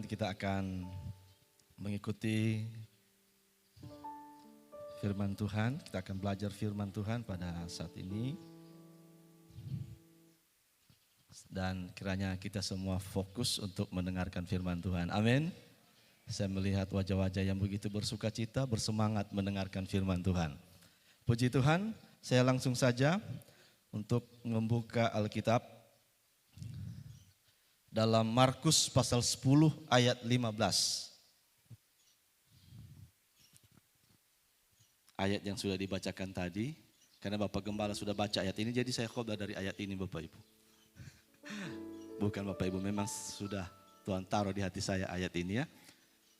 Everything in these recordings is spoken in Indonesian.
nanti kita akan mengikuti firman Tuhan. Kita akan belajar firman Tuhan pada saat ini. Dan kiranya kita semua fokus untuk mendengarkan firman Tuhan. Amin. Saya melihat wajah-wajah yang begitu bersuka cita, bersemangat mendengarkan firman Tuhan. Puji Tuhan, saya langsung saja untuk membuka Alkitab dalam Markus pasal 10 ayat 15. Ayat yang sudah dibacakan tadi, karena Bapak Gembala sudah baca ayat ini, jadi saya khotbah dari ayat ini Bapak Ibu. Bukan Bapak Ibu, memang sudah Tuhan taruh di hati saya ayat ini ya.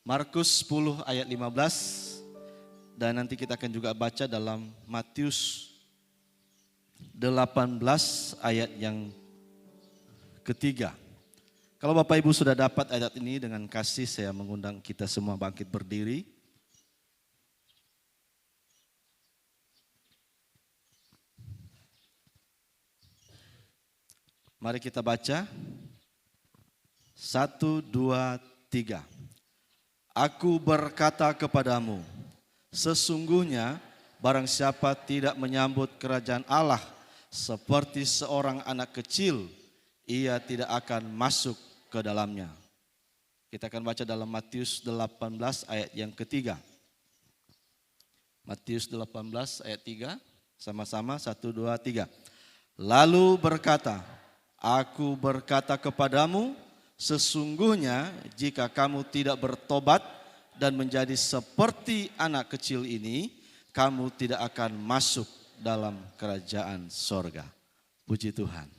Markus 10 ayat 15, dan nanti kita akan juga baca dalam Matius 18 ayat yang ketiga. Kalau Bapak Ibu sudah dapat ayat ini, dengan kasih saya mengundang kita semua bangkit berdiri. Mari kita baca. 1, 2, 3. Aku berkata kepadamu, sesungguhnya barang siapa tidak menyambut kerajaan Allah seperti seorang anak kecil, ia tidak akan masuk ke dalamnya. Kita akan baca dalam Matius 18 ayat yang ketiga. Matius 18 ayat 3, sama-sama 1, 2, 3. Lalu berkata, aku berkata kepadamu, sesungguhnya jika kamu tidak bertobat dan menjadi seperti anak kecil ini, kamu tidak akan masuk dalam kerajaan sorga. Puji Tuhan.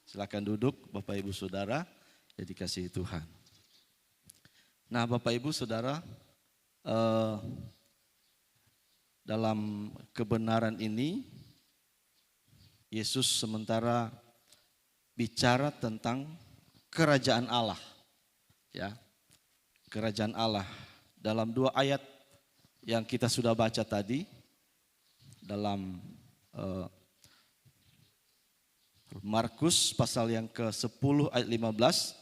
Silakan duduk Bapak Ibu Saudara yang dikasihi Tuhan. Nah Bapak Ibu Saudara, dalam kebenaran ini Yesus sementara bicara tentang kerajaan Allah. Ya, kerajaan Allah dalam 2 ayat yang kita sudah baca tadi, dalam Markus pasal yang ke-10 ayat 15,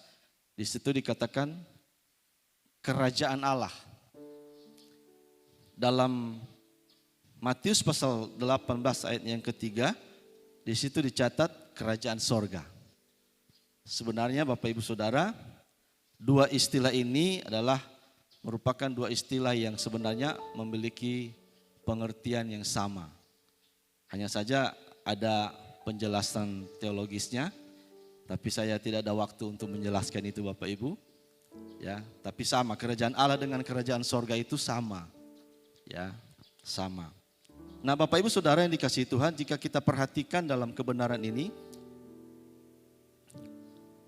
di situ dikatakan kerajaan Allah. Dalam Matius pasal 18 ayat yang ketiga, di situ dicatat kerajaan sorga. Sebenarnya Bapak Ibu Saudara, 2 istilah ini adalah merupakan 2 istilah yang sebenarnya memiliki pengertian yang sama. Hanya saja ada penjelasan teologisnya, tapi saya tidak ada waktu untuk menjelaskan itu Bapak Ibu. Ya, tapi sama, kerajaan Allah dengan kerajaan sorga itu sama. Ya, sama. Nah, Bapak Ibu Saudara yang dikasihi Tuhan, jika kita perhatikan dalam kebenaran ini,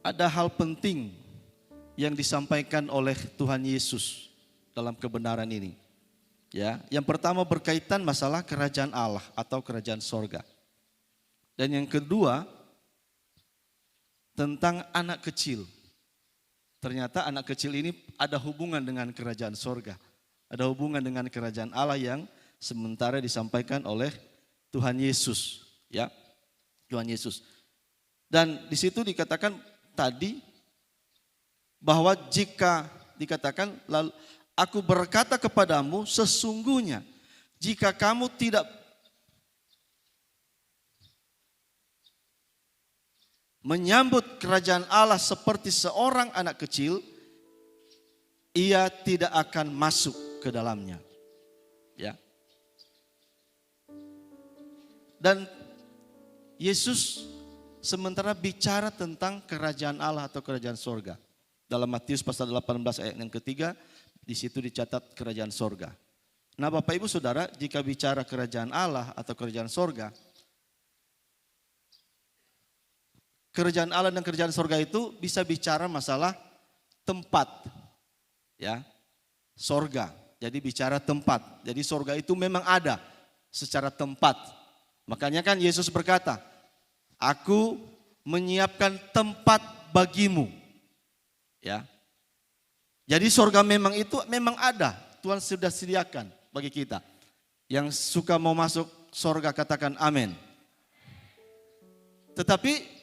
ada hal penting yang disampaikan oleh Tuhan Yesus dalam kebenaran ini. Ya, yang pertama berkaitan masalah kerajaan Allah atau kerajaan sorga. Dan yang kedua, tentang anak kecil. Ternyata anak kecil ini ada hubungan dengan kerajaan sorga. Ada hubungan dengan kerajaan Allah yang sementara disampaikan oleh Tuhan Yesus. Ya, Tuhan Yesus. Dan di situ dikatakan tadi bahwa jika dikatakan, lalu aku berkata kepadamu, sesungguhnya jika kamu tidak menyambut kerajaan Allah seperti seorang anak kecil, ia tidak akan masuk ke dalamnya. Ya. Dan Yesus sementara bicara tentang kerajaan Allah atau kerajaan sorga. Dalam Matius pasal 18 ayat yang ketiga, di situ dicatat kerajaan sorga. Nah Bapak Ibu Saudara, jika bicara kerajaan Allah atau kerajaan sorga, kerajaan Allah dan kerajaan sorga itu bisa bicara masalah tempat. Ya, sorga. Jadi bicara tempat. Jadi sorga itu memang ada secara tempat. Makanya kan Yesus berkata, aku menyiapkan tempat bagimu. Ya. Jadi sorga memang itu memang ada. Tuhan sudah sediakan bagi kita. Yang suka mau masuk sorga katakan amin. Tetapi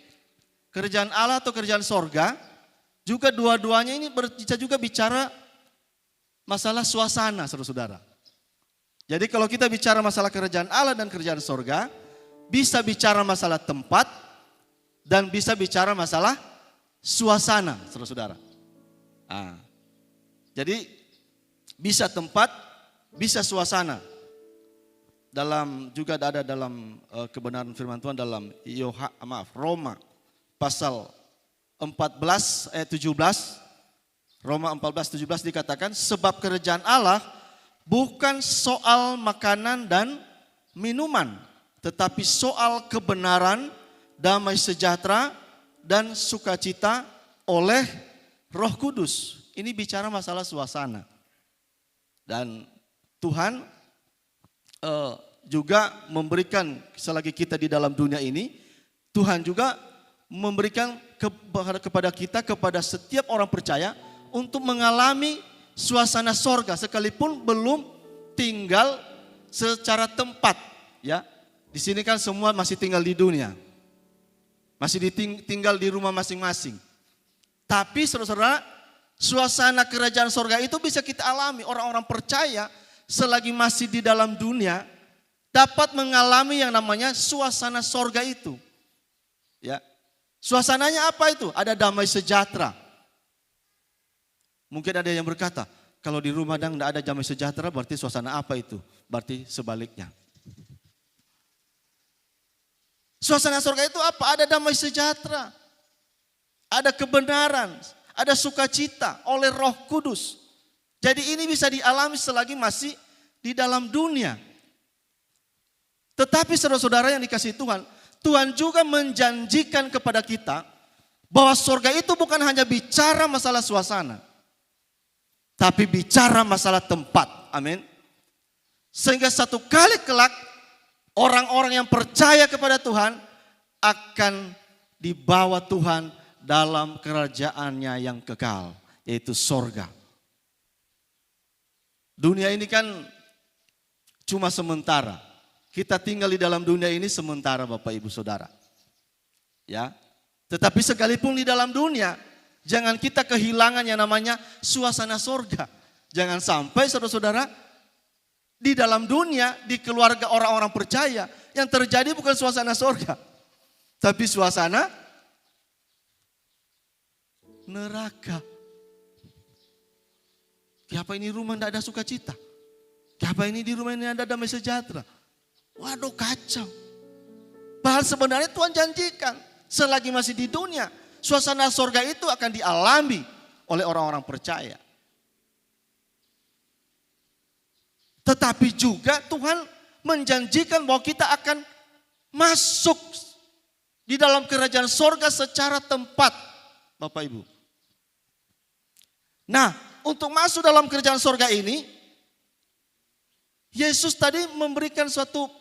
kerajaan Allah atau kerajaan sorga juga dua-duanya ini bisa juga bicara masalah suasana, saudara-saudara. Jadi kalau kita bicara masalah kerajaan Allah dan kerajaan sorga, bisa bicara masalah tempat dan bisa bicara masalah suasana, saudara-saudara. Nah, jadi bisa tempat, bisa suasana. Juga ada dalam kebenaran firman Tuhan dalam Roma pasal 14 ayat 17. Roma 14:17 dikatakan, sebab kerajaan Allah bukan soal makanan dan minuman, tetapi soal kebenaran, damai sejahtera, dan sukacita oleh Roh Kudus. Ini bicara masalah suasana. Dan Tuhan juga memberikan, selagi kita di dalam dunia ini, Tuhan juga memberikan kepada kita, kepada setiap orang percaya, untuk mengalami suasana sorga sekalipun belum tinggal secara tempat, ya. Di sini kan semua masih tinggal di dunia, masih tinggal di rumah masing-masing. Tapi saudara-saudara, suasana kerajaan sorga itu bisa kita alami. Orang-orang percaya selagi masih di dalam dunia dapat mengalami yang namanya suasana sorga itu, ya. Suasananya apa itu? Ada damai sejahtera. Mungkin ada yang berkata, kalau di rumah dan tidak ada damai sejahtera berarti suasana apa itu? Berarti sebaliknya. Suasana surga itu apa? Ada damai sejahtera, ada kebenaran, ada sukacita oleh Roh Kudus. Jadi ini bisa dialami selagi masih di dalam dunia. Tetapi saudara-saudara yang dikasihi Tuhan, Tuhan juga menjanjikan kepada kita bahwa surga itu bukan hanya bicara masalah suasana, tapi bicara masalah tempat. Amin. Sehingga satu kali kelak orang-orang yang percaya kepada Tuhan akan dibawa Tuhan dalam kerajaannya yang kekal, yaitu sorga. Dunia ini kan cuma sementara. Kita tinggal di dalam dunia ini sementara, Bapak Ibu Saudara. Ya. Tetapi sekalipun di dalam dunia, jangan kita kehilangan yang namanya suasana sorga. Jangan sampai saudara-saudara di dalam dunia, di keluarga orang-orang percaya, yang terjadi bukan suasana sorga, tapi suasana neraka. Kenapa ini rumah tidak ada sukacita? Kenapa ini di rumah ini ada damai sejahtera? Waduh, kacau. Padahal sebenarnya Tuhan janjikan, selagi masih di dunia, suasana sorga itu akan dialami oleh orang-orang percaya. Tetapi juga Tuhan menjanjikan bahwa kita akan masuk di dalam kerajaan sorga secara tempat, Bapak Ibu. Nah, untuk masuk dalam kerajaan sorga ini, Yesus tadi memberikan suatu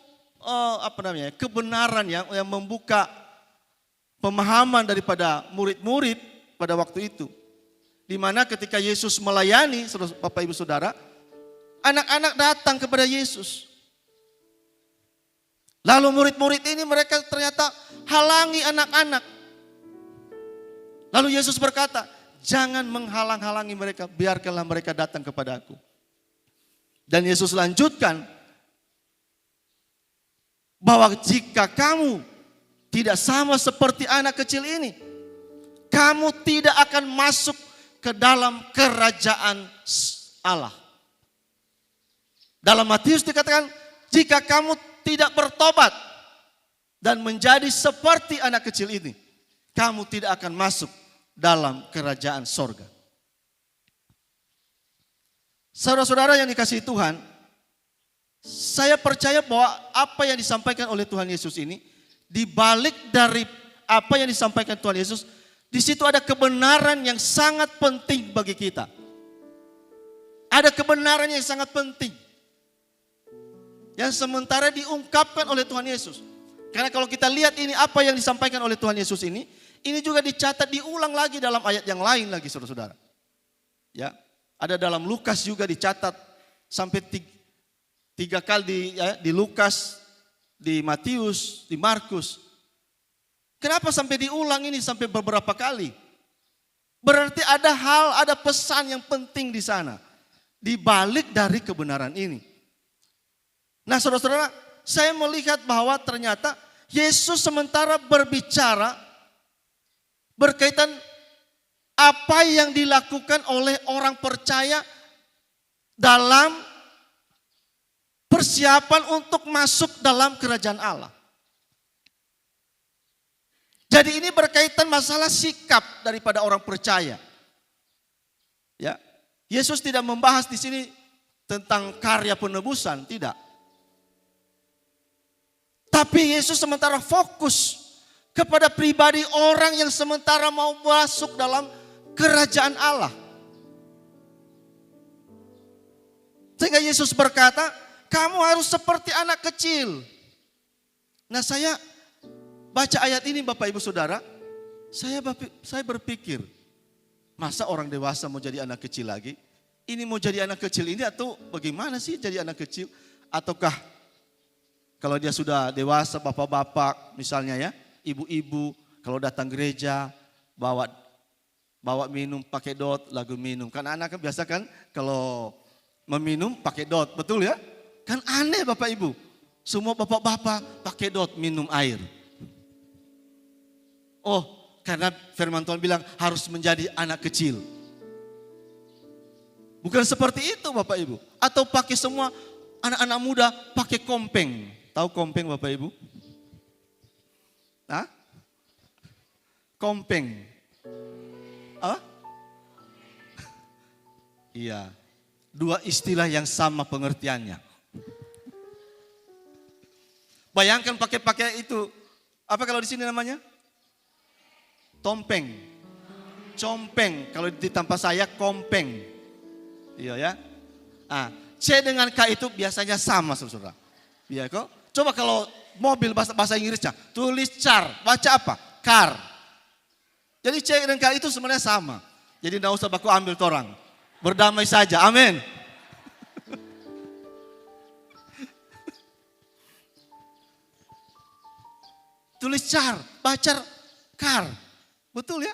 kebenaran yang membuka pemahaman daripada murid-murid pada waktu itu. Di mana ketika Yesus melayani, Bapak Ibu Saudara, anak-anak datang kepada Yesus. Lalu murid-murid ini mereka ternyata halangi anak-anak. Lalu Yesus berkata, jangan menghalang-halangi mereka, biarkanlah mereka datang kepada aku. Dan Yesus lanjutkan, bahwa jika kamu tidak sama seperti anak kecil ini, kamu tidak akan masuk ke dalam kerajaan Allah. Dalam Matius dikatakan, jika kamu tidak bertobat dan menjadi seperti anak kecil ini, kamu tidak akan masuk dalam kerajaan sorga. Saudara-saudara yang dikasihi Tuhan, saya percaya bahwa apa yang disampaikan oleh Tuhan Yesus ini, di balik dari apa yang disampaikan Tuhan Yesus, di situ ada kebenaran yang sangat penting bagi kita. Ada kebenaran yang sangat penting, yang sementara diungkapkan oleh Tuhan Yesus. Karena kalau kita lihat ini apa yang disampaikan oleh Tuhan Yesus ini juga dicatat, diulang lagi dalam ayat yang lain lagi, saudara-saudara. Ya, ada dalam Lukas juga dicatat sampai tiga kali di Lukas, di Matius, di Markus. Kenapa sampai diulang ini sampai beberapa kali? Berarti ada hal, ada pesan yang penting di sana. Di balik dari kebenaran ini. Nah saudara-saudara, saya melihat bahwa ternyata Yesus sementara berbicara berkaitan apa yang dilakukan oleh orang percaya dalam persiapan untuk masuk dalam kerajaan Allah. Jadi ini berkaitan masalah sikap daripada orang percaya. Ya, Yesus tidak membahas di sini tentang karya penebusan, tidak. Tapi Yesus sementara fokus kepada pribadi orang yang sementara mau masuk dalam kerajaan Allah. Sehingga Yesus berkata, kamu harus seperti anak kecil. Nah saya baca ayat ini Bapak Ibu Saudara, saya berpikir, masa orang dewasa mau jadi anak kecil lagi? Ini mau jadi anak kecil ini atau bagaimana sih jadi anak kecil? Ataukah kalau dia sudah dewasa, bapak-bapak misalnya ya, ibu-ibu kalau datang gereja bawa minum pakai dot, lagu minum. Kan anak kan biasa kan kalau meminum pakai dot, betul ya? Kan aneh Bapak Ibu. Semua bapak-bapak pakai dot minum air. Oh, karena firman Tuhan bilang harus menjadi anak kecil. Bukan seperti itu Bapak Ibu. Atau pakai semua anak-anak muda pakai kompeng. Tahu kompeng Bapak Ibu? Hah? Kompeng. Apa? Iya. Dua istilah yang sama pengertiannya. Bayangkan pakai itu. Apa kalau di sini namanya? Tompeng. Compeng. Kalau di tempat saya kompeng. Iya ya. Ah, C dengan K itu biasanya sama saudara. Iya kok. Coba kalau mobil bahasa Inggrisnya tulis car, baca apa? Car. Jadi C dan K itu sebenarnya sama. Jadi tidak usah baku ambil torang. Berdamai saja. Amin. Tulis car, baca car. Betul ya?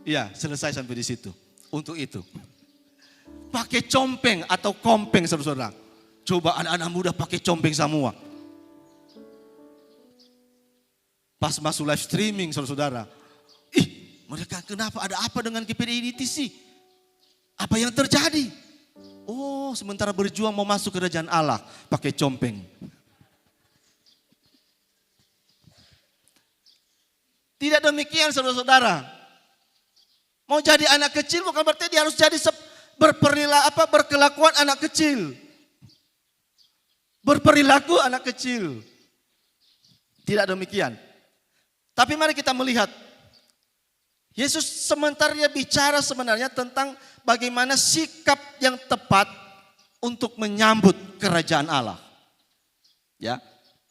Iya, selesai sampai di situ. Untuk itu. Pakai compeng atau kompeng saudara-saudara. Coba anak-anak muda pakai compeng semua. Pas masuk live streaming saudara-saudara. Ih, mereka kenapa ada apa dengan GPI sih? Apa yang terjadi? Oh, sementara berjuang mau masuk kerajaan Allah pakai compeng. Tidak demikian saudara-saudara. Mau jadi anak kecil bukan berarti dia harus jadi berkelakuan anak kecil. Berperilaku anak kecil. Tidak demikian. Tapi mari kita melihat. Yesus sementara dia bicara sebenarnya tentang bagaimana sikap yang tepat untuk menyambut kerajaan Allah. Ya.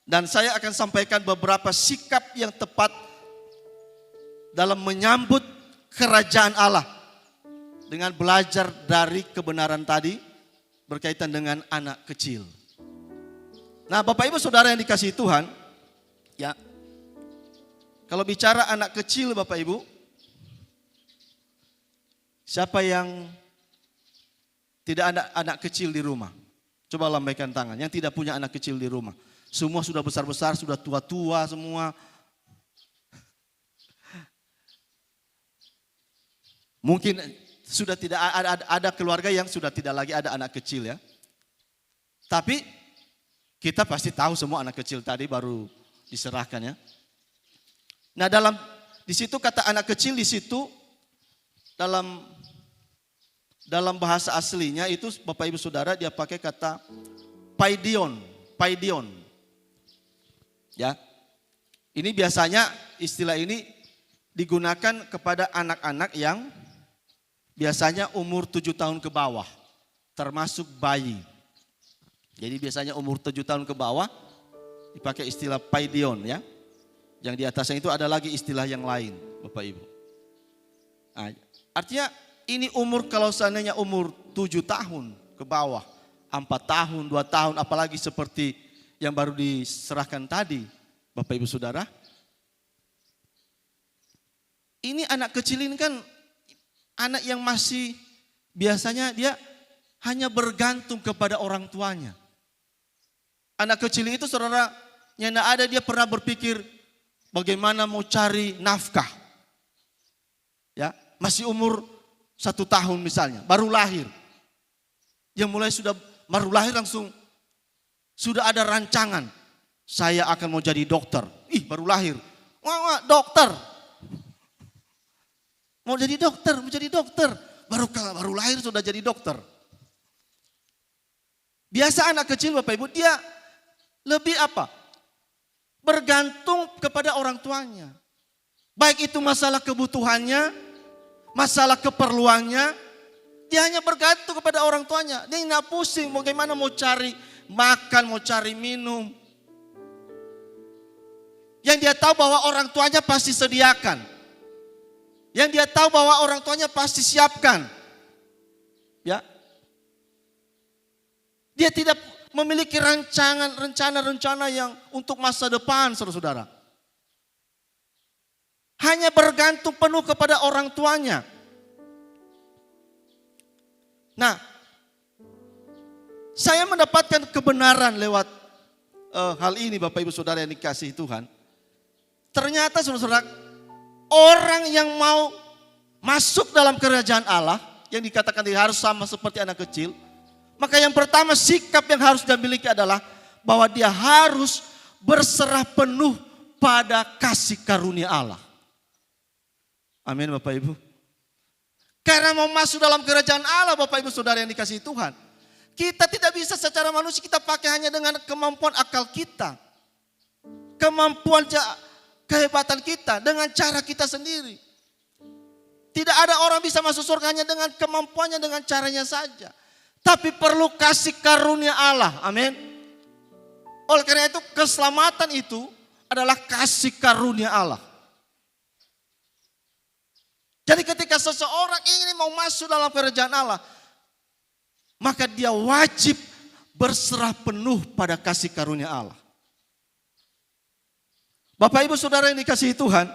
Dan saya akan sampaikan beberapa sikap yang tepat dalam menyambut kerajaan Allah dengan belajar dari kebenaran tadi berkaitan dengan anak kecil. Nah, Bapak Ibu Saudara yang dikasihi Tuhan, ya. Kalau bicara anak kecil Bapak Ibu, siapa yang tidak ada anak kecil di rumah? Coba lambaikan tangan, yang tidak punya anak kecil di rumah. Semua sudah besar-besar, sudah tua-tua semua. Mungkin sudah tidak ada keluarga yang sudah tidak lagi ada anak kecil ya. Tapi kita pasti tahu semua anak kecil tadi baru diserahkan ya. Nah di situ kata anak kecil di situ dalam bahasa aslinya itu Bapak Ibu Saudara dia pakai kata paidion. Ya. Ini biasanya istilah ini digunakan kepada anak-anak yang biasanya umur 7 tahun ke bawah, termasuk bayi. Jadi biasanya umur 7 tahun ke bawah dipakai istilah paidion ya. Yang di atasnya itu ada lagi istilah yang lain, Bapak Ibu. Nah, artinya ini umur kalau seandainya umur 7 tahun ke bawah, 4 tahun, 2 tahun, apalagi seperti yang baru diserahkan tadi, Bapak Ibu Saudara. ini anak kecil ini kan anak yang masih biasanya dia hanya bergantung kepada orang tuanya. Anak kecil itu saudara, yang ada dia pernah berpikir bagaimana mau cari nafkah. Ya, masih umur 1 tahun misalnya, baru lahir. Dia mulai baru lahir langsung sudah ada rancangan. Saya akan mau jadi dokter. Baru lahir. Wah, dokter. Mau jadi dokter. Baru lahir sudah jadi dokter. Biasa anak kecil Bapak Ibu, dia lebih apa? Bergantung kepada orang tuanya. Baik itu masalah kebutuhannya, masalah keperluannya, dia hanya bergantung kepada orang tuanya. Dia nggak pusing bagaimana mau cari makan, mau cari minum. Yang dia tahu bahwa orang tuanya pasti sediakan. Yang dia tahu bahwa orang tuanya pasti siapkan. Ya. Dia tidak memiliki rencana-rencana yang untuk masa depan, saudara-saudara. Hanya bergantung penuh kepada orang tuanya. Nah, saya mendapatkan kebenaran lewat hal ini Bapak Ibu Saudara yang dikasihi Tuhan. Ternyata saudara-saudara, orang yang mau masuk dalam kerajaan Allah, yang dikatakan dia harus sama seperti anak kecil, maka yang pertama sikap yang harus dia miliki adalah bahwa dia harus berserah penuh pada kasih karunia Allah. Amin Bapak Ibu. Karena mau masuk dalam kerajaan Allah Bapak Ibu Saudara yang dikasihi Tuhan, kita tidak bisa secara manusia kita pakai hanya dengan kemampuan akal kita. Kemampuan kehebatan kita dengan cara kita sendiri. Tidak ada orang bisa masuk surga hanya dengan kemampuannya, dengan caranya saja. Tapi perlu kasih karunia Allah. Amin. Oleh karena itu keselamatan itu adalah kasih karunia Allah. Jadi ketika seseorang ingin mau masuk dalam kerajaan Allah, maka dia wajib berserah penuh pada kasih karunia Allah. Bapak Ibu Saudara yang dikasihi Tuhan,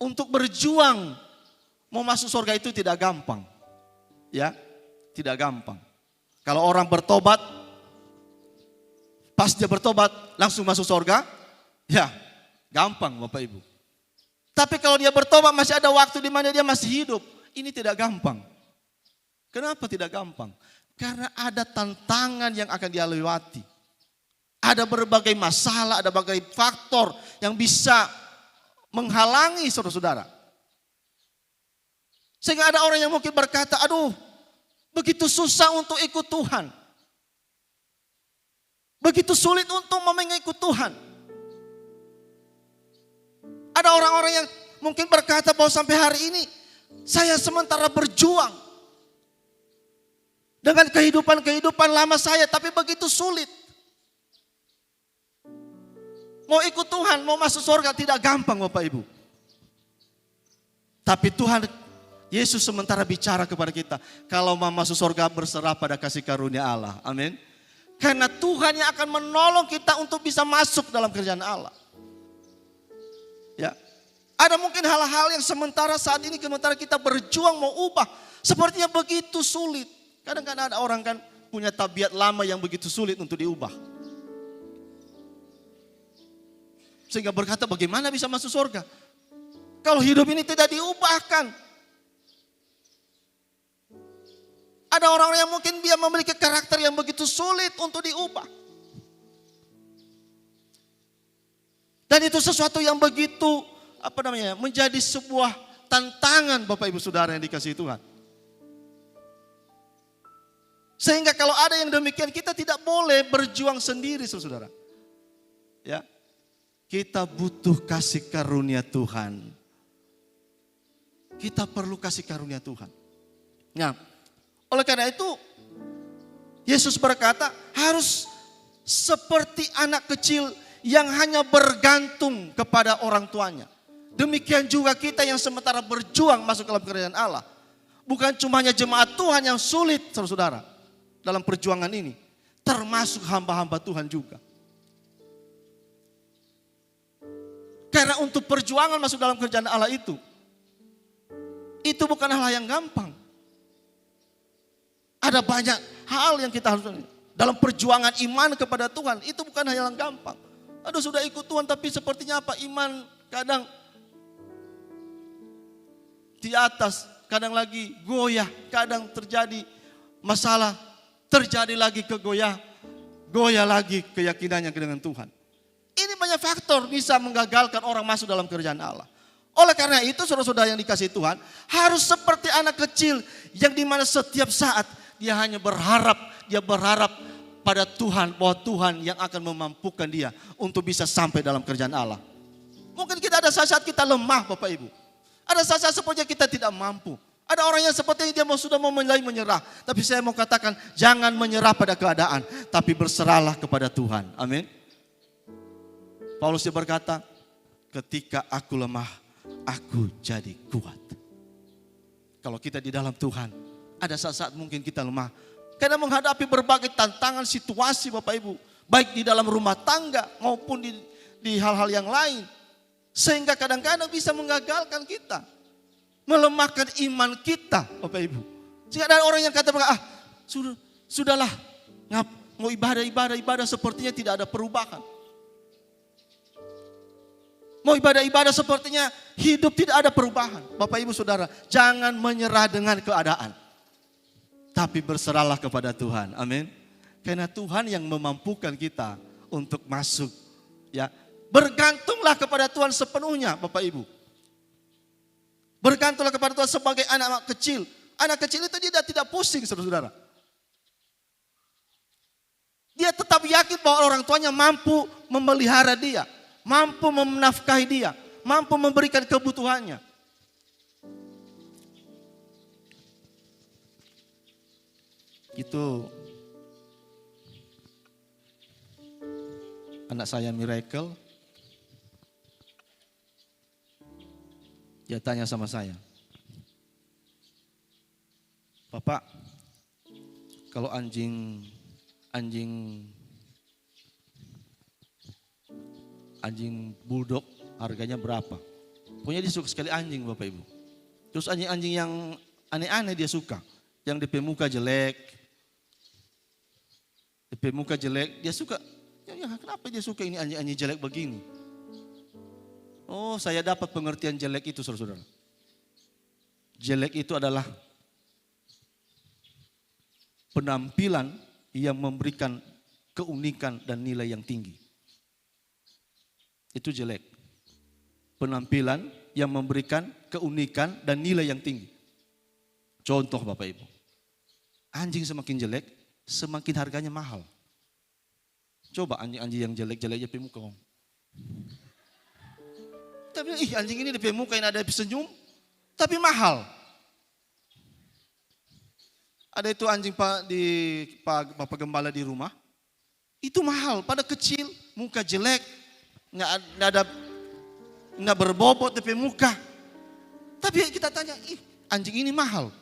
untuk berjuang mau masuk surga itu tidak gampang. Ya, tidak gampang. Kalau orang bertobat, pas dia bertobat langsung masuk surga, ya gampang Bapak Ibu. Tapi kalau dia bertobat masih ada waktu di mana dia masih hidup, ini tidak gampang. Kenapa tidak gampang? Karena ada tantangan yang akan dia lewati. Ada berbagai masalah, ada berbagai faktor yang bisa menghalangi saudara-saudara. Sehingga ada orang yang mungkin berkata, aduh begitu susah untuk ikut Tuhan. Begitu sulit untuk mengikut Tuhan. Ada orang-orang yang mungkin berkata bahwa sampai hari ini saya sementara berjuang dengan kehidupan lama saya, tapi begitu sulit. Mau ikut Tuhan, mau masuk surga tidak gampang Bapak Ibu. Tapi Tuhan Yesus sementara bicara kepada kita, kalau mau masuk surga berserah pada kasih karunia Allah. Amin. Karena Tuhan yang akan menolong kita untuk bisa masuk dalam kerjaan Allah. Ya. Ada mungkin hal-hal yang sementara saat ini kita berjuang mau ubah, sepertinya begitu sulit. Kadang-kadang ada orang kan punya tabiat lama yang begitu sulit untuk diubah. Sehingga berkata bagaimana bisa masuk surga? Kalau hidup ini tidak diubahkan. Ada orang-orang yang mungkin dia memiliki karakter yang begitu sulit untuk diubah. Dan itu sesuatu yang begitu menjadi sebuah tantangan Bapak Ibu Saudara yang dikasihi Tuhan. Sehingga kalau ada yang demikian kita tidak boleh berjuang sendiri saudara. Ya. Kita butuh kasih karunia Tuhan. Kita perlu kasih karunia Tuhan. Nah, oleh karena itu Yesus berkata harus seperti anak kecil yang hanya bergantung kepada orang tuanya. Demikian juga kita yang sementara berjuang masuk dalam kerajaan Allah. Bukan cuma hanya jemaat Tuhan yang sulit saudara dalam perjuangan ini. Termasuk hamba-hamba Tuhan juga. Karena untuk perjuangan masuk dalam kerjaan Allah itu bukan hal yang gampang. Ada banyak hal yang kita harus dalam perjuangan iman kepada Tuhan, itu bukan hal yang gampang. Aduh, sudah ikut Tuhan tapi sepertinya apa, iman kadang di atas, kadang lagi goyah, kadang terjadi masalah, terjadi lagi goyah lagi keyakinannya dengan Tuhan. Ini banyak faktor bisa menggagalkan orang masuk dalam kerjaan Allah. Oleh karena itu saudara-saudara yang dikasihi Tuhan, harus seperti anak kecil yang dimana setiap saat dia hanya berharap pada Tuhan, bahwa Tuhan yang akan memampukan dia untuk bisa sampai dalam kerjaan Allah. Mungkin kita ada saat-saat kita lemah Bapak Ibu. Ada saat-saat sepertinya kita tidak mampu. Ada orang yang sepertinya dia sudah mau mulai menyerah. Tapi saya mau katakan, jangan menyerah pada keadaan, tapi berserahlah kepada Tuhan. Amin. Paulus dia berkata, ketika aku lemah, aku jadi kuat. Kalau kita di dalam Tuhan, ada saat-saat mungkin kita lemah. Karena menghadapi berbagai tantangan situasi Bapak Ibu. Baik di dalam rumah tangga maupun di hal-hal yang lain. Sehingga kadang-kadang bisa menggagalkan kita. Melemahkan iman kita Bapak Ibu. Sehingga ada orang yang kata, sudahlah. Mau ibadah sepertinya tidak ada perubahan. Mau ibadah sepertinya hidup tidak ada perubahan. Bapak Ibu Saudara, jangan menyerah dengan keadaan. Tapi berserahlah kepada Tuhan. Amin. Karena Tuhan yang memampukan kita untuk masuk. Ya, bergantunglah kepada Tuhan sepenuhnya Bapak Ibu. Bergantunglah kepada Tuhan sebagai anak kecil. Anak kecil itu dia tidak pusing saudara-saudara. Dia tetap yakin bahwa orang tuanya mampu memelihara dia. Mampu menafkahi dia. Mampu memberikan kebutuhannya. Itu anak saya Miracle. Dia tanya sama saya, Bapak, kalau anjing bulldog harganya berapa? Pokoknya dia suka sekali anjing Bapak Ibu. Terus anjing-anjing yang aneh-aneh dia suka. Yang DP muka jelek. DP muka jelek, dia suka. Ya, kenapa dia suka ini anjing-anjing jelek begini? Oh, saya dapat pengertian jelek itu saudara-saudara. Jelek itu adalah penampilan yang memberikan keunikan dan nilai yang tinggi. Itu jelek. Penampilan yang memberikan keunikan dan nilai yang tinggi. Contoh Bapak Ibu. Anjing semakin jelek, semakin harganya mahal. Coba anjing-anjing yang jelek-jelek DP muka. Tapi anjing ini DP muka yang ada senyum, tapi mahal. Ada itu anjing Pak Bapak Gembala di rumah. Itu mahal, pada kecil, muka jelek, nggak berbobot DP muka. Tapi kita tanya, anjing ini mahal.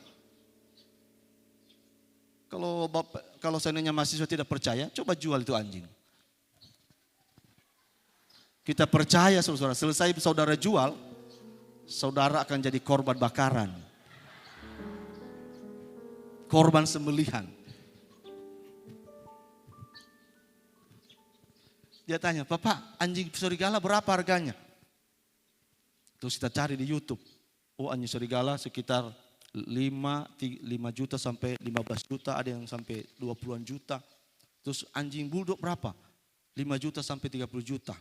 Kalau seandainya mahasiswa tidak percaya, coba jual itu anjing. Kita percaya saudara, selesai saudara jual, saudara akan jadi korban bakaran. Korban sembelihan. Dia tanya, Bapak anjing serigala berapa harganya? Terus kita cari di YouTube. Oh, anjing serigala sekitar 5 juta sampai 15 juta, ada yang sampai 20-an juta. Terus anjing bulldog berapa? 5 juta sampai 30 juta.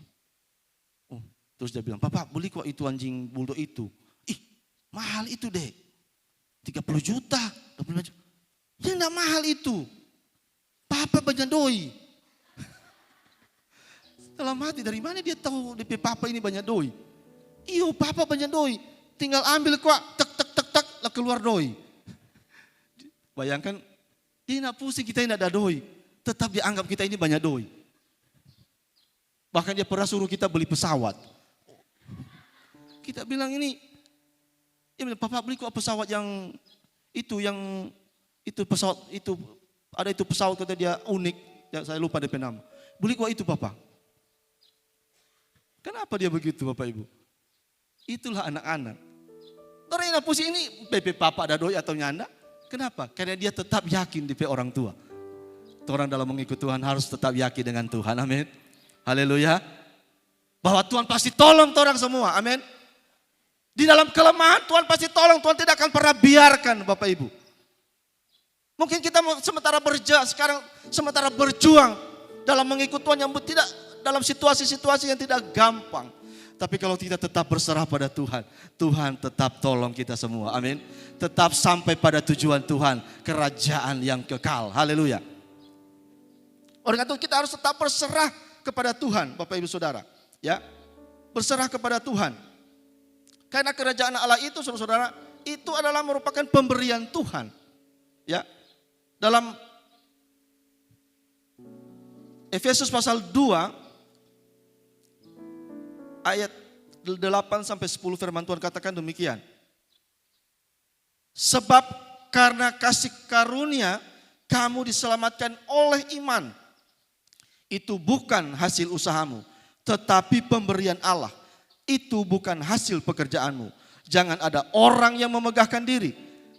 Oh, terus dia bilang, Bapak beli kok itu anjing bulldog itu. Mahal itu deh. 30 juta, 25 juta. Ya enggak mahal itu. Papa banyak doi. Dalam hati, dari mana dia tahu DP papa ini banyak doi? Iyo, papa banyak doi. Tinggal ambil kok, tek lah keluar doi. Bayangkan, dia enggak pusing kita ini ada doi. Tetap dia anggap kita ini banyak doi. Bahkan dia pernah suruh kita beli pesawat. Kita bilang ini, dia bilang, Papa beli kok pesawat yang pesawat itu, ada itu pesawat kata dia unik, ya saya lupa DP nama. Beli kok itu Papa. Kenapa dia begitu Bapak Ibu? Itulah anak-anak. Orang yang pusing ini bebe papa ada doi atau nyanda. Kenapa? Karena dia tetap yakin di orang tua. Orang dalam mengikut Tuhan harus tetap yakin dengan Tuhan. Amin. Haleluya. Bahwa Tuhan pasti tolong orang semua. Amin. Di dalam kelemahan Tuhan pasti tolong. Tuhan tidak akan pernah biarkan Bapak Ibu. Mungkin kita sementara sementara berjuang dalam mengikut Tuhan yang tidak dalam situasi-situasi yang tidak gampang. Tapi kalau kita tetap berserah pada Tuhan, Tuhan tetap tolong kita semua. Amin. Tetap sampai pada tujuan Tuhan, kerajaan yang kekal. Haleluya. Oleh karena itu kita harus tetap berserah kepada Tuhan, Bapak Ibu Saudara. Ya, berserah kepada Tuhan. Karena kerajaan Allah itu, saudara-saudara, itu adalah merupakan pemberian Tuhan. Ya, dalam Efesus pasal 2 ayat 8 sampai 10 firman Tuhan katakan demikian. Sebab karena kasih karunia kamu diselamatkan oleh iman. Itu bukan hasil usahamu, tetapi pemberian Allah. Itu bukan hasil pekerjaanmu. Jangan ada orang yang memegahkan diri.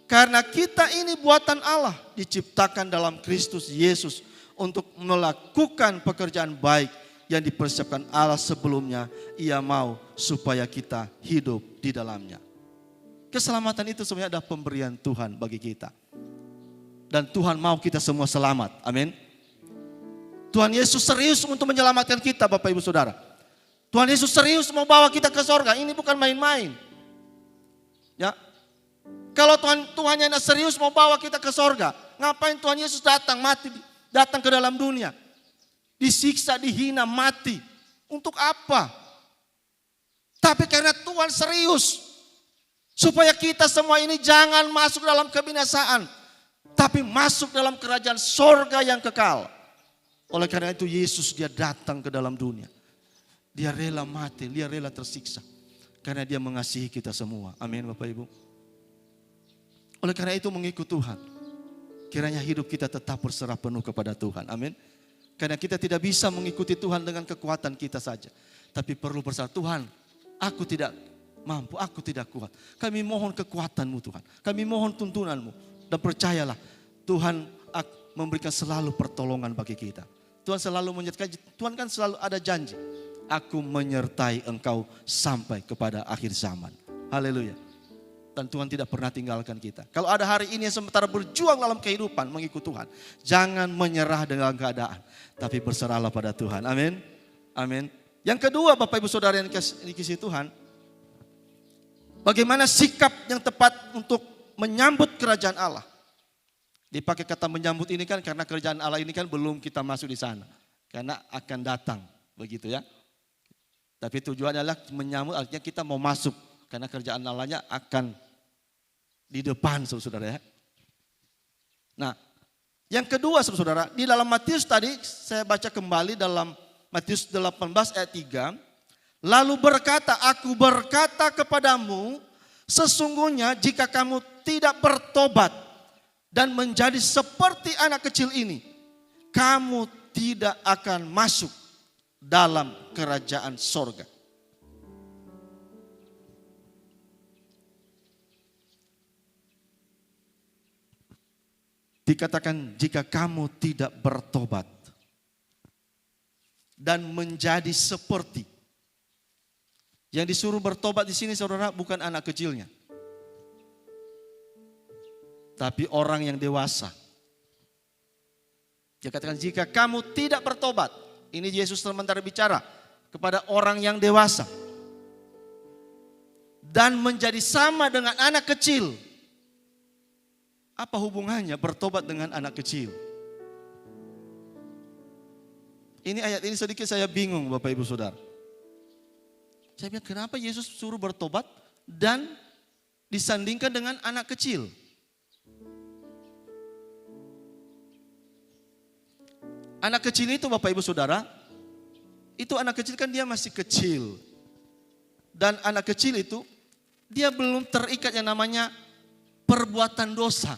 Karena kita ini buatan Allah, diciptakan dalam Kristus Yesus untuk melakukan pekerjaan baik yang dipersiapkan Allah sebelumnya. Ia mau supaya kita hidup di dalamnya. Keselamatan itu sebenarnya adalah pemberian Tuhan bagi kita. Dan Tuhan mau kita semua selamat. Amin. Tuhan Yesus serius untuk menyelamatkan kita Bapak Ibu Saudara. Tuhan Yesus serius mau bawa kita ke sorga. Ini bukan main-main. Ya. Kalau Tuhan yang serius mau bawa kita ke sorga, ngapain Tuhan Yesus datang mati, datang ke dalam dunia? Disiksa, dihina, mati. Untuk apa? Tapi karena Tuhan serius. Supaya kita semua ini jangan masuk dalam kebinasaan. Tapi masuk dalam kerajaan sorga yang kekal. Oleh karena itu Yesus dia datang ke dalam dunia. Dia rela mati, dia rela tersiksa. Karena dia mengasihi kita semua. Amin Bapak Ibu. Oleh karena itu mengikut Tuhan. Kiranya hidup kita tetap berserah penuh kepada Tuhan. Amin. Karena kita tidak bisa mengikuti Tuhan dengan kekuatan kita saja. Tapi perlu berserah, Tuhan, aku tidak mampu, aku tidak kuat. Kami mohon kekuatan-Mu Tuhan. Kami mohon tuntunan-Mu. Dan percayalah, Tuhan memberikan selalu pertolongan bagi kita. Tuhan selalu menyertai, Tuhan kan selalu ada janji. Aku menyertai engkau sampai kepada akhir zaman. Haleluya. Dan Tuhan tidak pernah tinggalkan kita. Kalau ada hari ini yang sementara berjuang dalam kehidupan mengikut Tuhan, jangan menyerah dengan keadaan, tapi berserahlah pada Tuhan. Amin. Amin. Yang kedua Bapak Ibu Saudara yang dikasihi Tuhan, bagaimana sikap yang tepat untuk menyambut kerajaan Allah. Dipakai kata menyambut ini kan karena kerajaan Allah ini kan belum kita masuk di sana. Karena akan datang, begitu ya. Tapi tujuannya adalah menyambut, artinya kita mau masuk. Karena kerajaan Allahnya akan di depan, saudara ya. Nah, yang kedua saudara, di dalam Matius tadi saya baca kembali dalam Matius 18 ayat 3. Lalu berkata, aku berkata kepadamu, sesungguhnya jika kamu tidak bertobat dan menjadi seperti anak kecil ini, kamu tidak akan masuk dalam kerajaan sorga. Dikatakan jika kamu tidak bertobat dan menjadi seperti. Yang disuruh bertobat di sini saudara bukan anak kecilnya. Tapi orang yang dewasa. Dia katakan jika kamu tidak bertobat. Ini Yesus sementara bicara kepada orang yang dewasa. Dan menjadi sama dengan anak kecil. Apa hubungannya bertobat dengan anak kecil? Ini ayat ini sedikit saya bingung Bapak Ibu Saudara. Saya bilang kenapa Yesus suruh bertobat dan disandingkan dengan anak kecil? Anak kecil itu Bapak Ibu Saudara, itu anak kecil kan dia masih kecil. Dan anak kecil itu dia belum terikat yang namanya perbuatan dosa.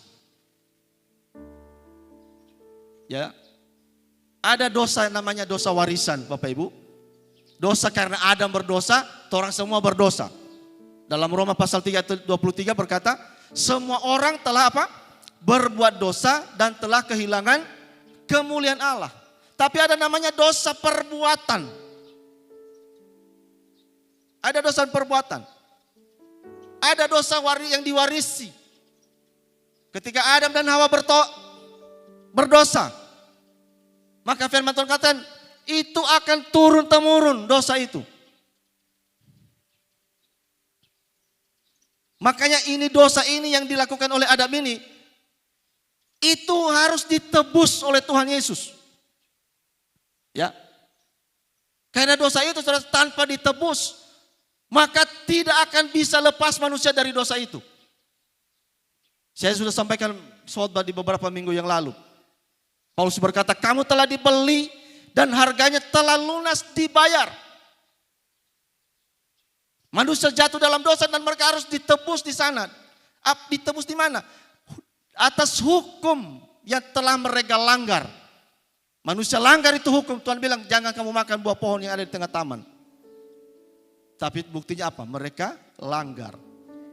Ya, ada dosa namanya dosa warisan Bapak Ibu. Dosa karena Adam berdosa, orang semua berdosa. Dalam Roma pasal 3 ayat 23 berkata, semua orang telah apa? Berbuat dosa dan telah kehilangan kemuliaan Allah. Tapi ada namanya dosa perbuatan. Ada dosa perbuatan. Ada dosa yang diwarisi. Ketika Adam dan Hawa berdosa, maka firman Tuhan katakan, itu akan turun-temurun dosa itu. Makanya ini dosa ini yang dilakukan oleh Adam ini, itu harus ditebus oleh Tuhan Yesus. Ya. Karena dosa itu saudara, tanpa ditebus, maka tidak akan bisa lepas manusia dari dosa itu. Saya sudah sampaikan khotbah di beberapa minggu yang lalu. Paulus berkata, kamu telah dibeli dan harganya telah lunas dibayar. Manusia jatuh dalam dosa dan mereka harus ditebus di sana. Ditebus di mana? Atas hukum yang telah mereka langgar. Manusia langgar itu hukum. Tuhan bilang jangan kamu makan buah pohon yang ada di tengah taman. Tapi buktinya apa? Mereka langgar.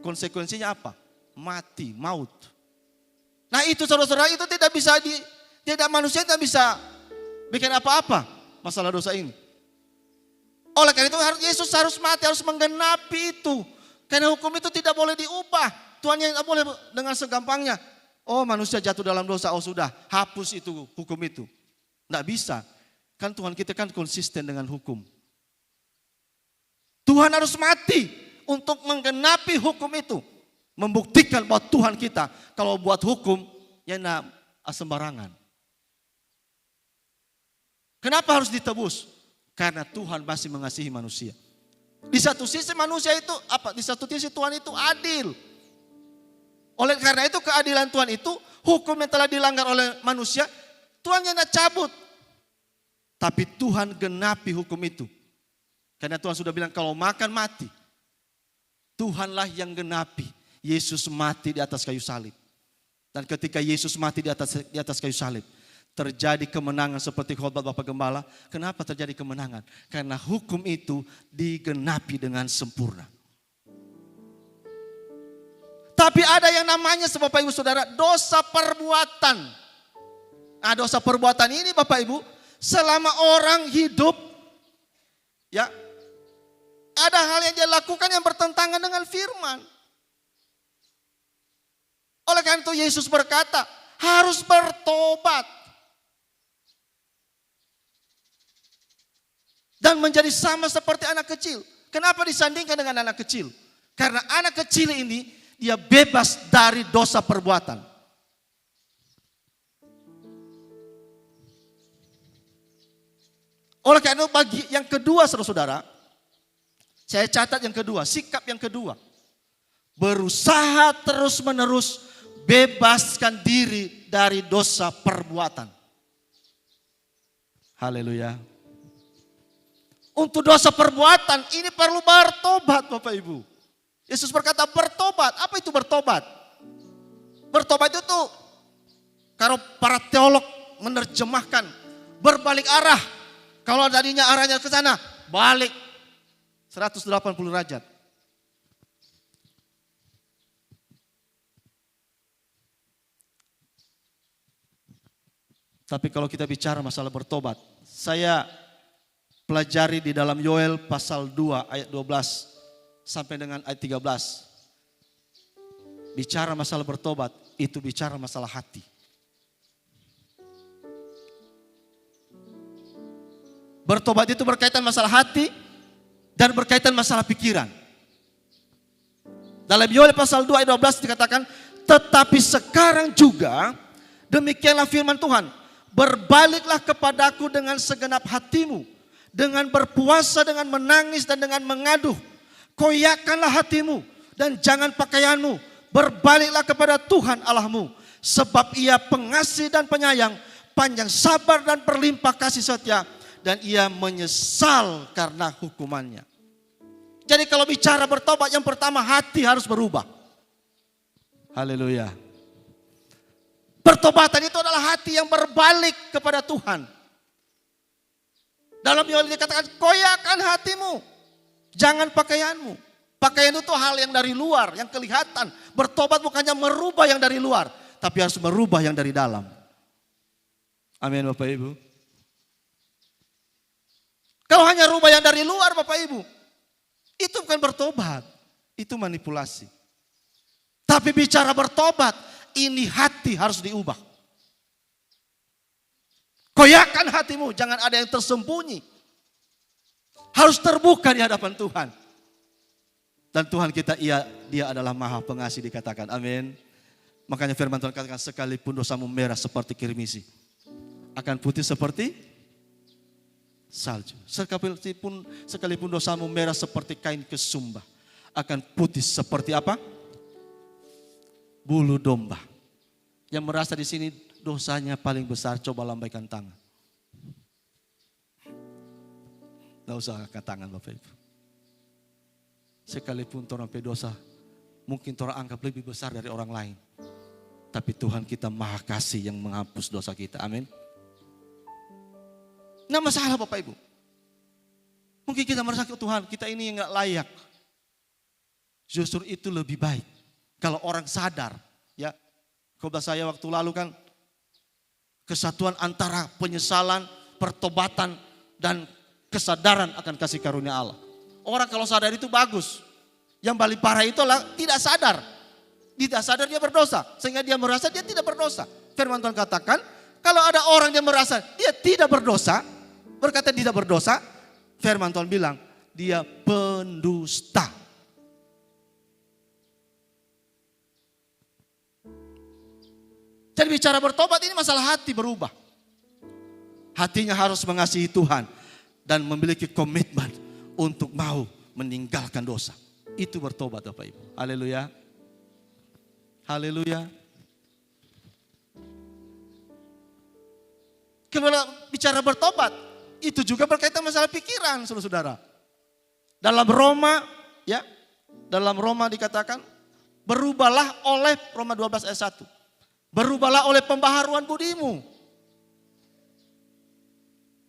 Konsekuensinya apa? Mati, maut. Nah itu saudara-saudara, itu tidak manusia tidak bisa bikin apa-apa masalah dosa ini. Oleh karena itu Yesus harus mati, harus menggenapi itu. Karena hukum itu tidak boleh diubah. Tuhan yang tidak boleh dengan segampangnya. Oh manusia jatuh dalam dosa, oh sudah hapus itu hukum itu. Tidak bisa. Kan Tuhan kita kan konsisten dengan hukum. Tuhan harus mati untuk menggenapi hukum itu. Membuktikan bahwa Tuhan kita kalau buat hukum ya sembarangan. Kenapa harus ditebus? Karena Tuhan masih mengasihi manusia. Di satu sisi manusia itu apa? Di satu sisi Tuhan itu adil. Oleh karena itu keadilan Tuhan itu, hukum yang telah dilanggar oleh manusia, Tuhan yang cabut. Tapi Tuhan genapi hukum itu. Karena Tuhan sudah bilang kalau makan mati. Tuhanlah yang genapi. Yesus mati di atas kayu salib. Dan ketika Yesus mati di atas kayu salib, terjadi kemenangan seperti khotbah Bapak Gembala. Kenapa terjadi kemenangan? Karena hukum itu digenapi dengan sempurna. Tapi ada yang namanya Bapak Ibu Saudara dosa perbuatan. Nah dosa perbuatan ini Bapak Ibu, selama orang hidup, ya ada hal yang dia lakukan yang bertentangan dengan firman. Oleh karena itu Yesus berkata harus bertobat. Dan menjadi sama seperti anak kecil. Kenapa disandingkan dengan anak kecil? Karena anak kecil ini dia bebas dari dosa perbuatan. Oleh karena itu bagi yang kedua saudara-saudara, saya catat yang kedua, sikap yang kedua. Berusaha terus-menerus bebaskan diri dari dosa perbuatan. Haleluya. Untuk dosa perbuatan ini perlu bertobat Bapak Ibu. Yesus berkata bertobat. Apa itu bertobat? Bertobat itu kalau para teolog menerjemahkan berbalik arah. Kalau tadinya arahnya ke sana, balik 180 derajat. Tapi kalau kita bicara masalah bertobat, saya pelajari di dalam Yoel pasal 2 ayat 12 sampai dengan ayat 13. Bicara masalah bertobat, itu bicara masalah hati. Bertobat itu berkaitan masalah hati dan berkaitan masalah pikiran. Dalam Yoel pasal 2 ayat 12 dikatakan, tetapi sekarang juga demikianlah firman Tuhan, berbaliklah kepadaku dengan segenap hatimu, dengan berpuasa, dengan menangis dan dengan mengaduh. Koyakkanlah hatimu dan jangan pakaianmu. Berbaliklah kepada Tuhan Allahmu. Sebab ia pengasih dan penyayang, panjang sabar dan berlimpah kasih setia. Dan ia menyesal karena hukumannya. Jadi kalau bicara bertobat, yang pertama hati harus berubah. Haleluya. Pertobatan itu adalah hati yang berbalik kepada Tuhan. Dalam Yoel dikatakan, koyakan hatimu, jangan pakaianmu. Pakaian itu hal yang dari luar, yang kelihatan. Bertobat bukannya merubah yang dari luar, tapi harus merubah yang dari dalam. Amin Bapak Ibu. Kalau hanya rubah yang dari luar Bapak Ibu, itu bukan bertobat, itu manipulasi. Tapi bicara bertobat, ini hati harus diubah. Koyakan hatimu, jangan ada yang tersembunyi. Harus terbuka di hadapan Tuhan. Dan Tuhan kita, Dia adalah Maha Pengasih dikatakan. Amin. Makanya firman Tuhan katakan, sekalipun dosamu merah seperti kirmisi, akan putih seperti salju. Sekalipun dosamu merah seperti kain kesumba, akan putih seperti apa? Bulu domba. Yang merasa di sini dosanya paling besar, coba lambaikan tangan. Tidak usah angkat tangan Bapak Ibu. Sekalipun orang dosa, mungkin orang anggap lebih besar dari orang lain. Tapi Tuhan kita Maha Kasih yang menghapus dosa kita. Amin. Nggak masalah Bapak Ibu. Mungkin kita merasa Tuhan kita ini nggak layak. Justru itu lebih baik. Kalau orang sadar. Ya, khotbah saya waktu lalu kan. Kesatuan antara penyesalan, pertobatan, dan kesadaran akan kasih karunia Allah. Orang kalau sadar itu bagus. Yang paling parah itu adalah tidak sadar. Tidak sadar dia berdosa. Sehingga dia merasa dia tidak berdosa. Firman Tuhan katakan, kalau ada orang yang merasa dia tidak berdosa, berkata tidak berdosa, firman Tuhan bilang, dia pendusta. Jadi bicara bertobat ini masalah hati berubah. Hatinya harus mengasihi Tuhan dan memiliki komitmen untuk mau meninggalkan dosa. Itu bertobat Bapak Ibu. Haleluya. Haleluya. Kalau bicara bertobat, itu juga berkaitan masalah pikiran, saudara-saudara. Dalam Roma, ya, dalam Roma dikatakan, berubahlah oleh Roma 12 ayat 1. Berubahlah oleh pembaharuan budimu.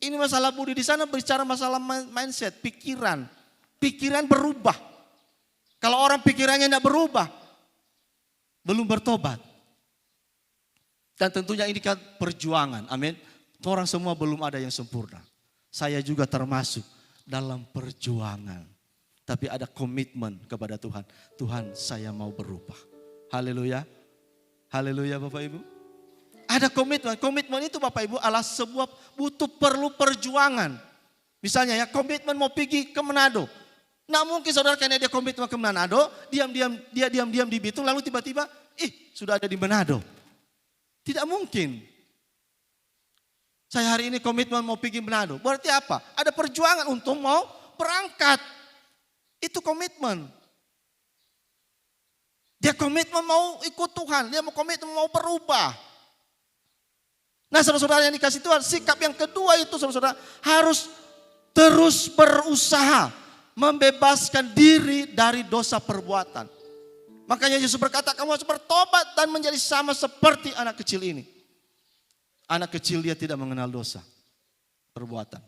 Ini masalah budi di sana bicara masalah mindset, pikiran. Pikiran berubah. Kalau orang pikirannya tidak berubah, belum bertobat. Dan tentunya ini kan perjuangan, amin. Orang semua belum ada yang sempurna. Saya juga termasuk dalam perjuangan. Tapi ada komitmen kepada Tuhan. Tuhan, saya mau berubah. Haleluya. Haleluya Bapak Ibu. Ada komitmen. Komitmen itu Bapak Ibu adalah sebuah perlu perjuangan. Misalnya ya, komitmen mau pergi ke Manado. Nah mungkin saudara karena dia komitmen ke Manado, diam-diam di Bitung, lalu tiba-tiba, sudah ada di Manado. Tidak mungkin. Saya hari ini komitmen mau pergi Manado. Berarti apa? Ada perjuangan untuk mau berangkat. Itu komitmen. Dia komitmen mau ikut Tuhan. Dia mau komitmen mau berubah. Nah saudara-saudara yang dikasih Tuhan, sikap yang kedua itu saudara-saudara harus terus berusaha membebaskan diri dari dosa perbuatan. Makanya Yesus berkata, kamu harus bertobat dan menjadi sama seperti anak kecil ini. Anak kecil dia tidak mengenal dosa perbuatan.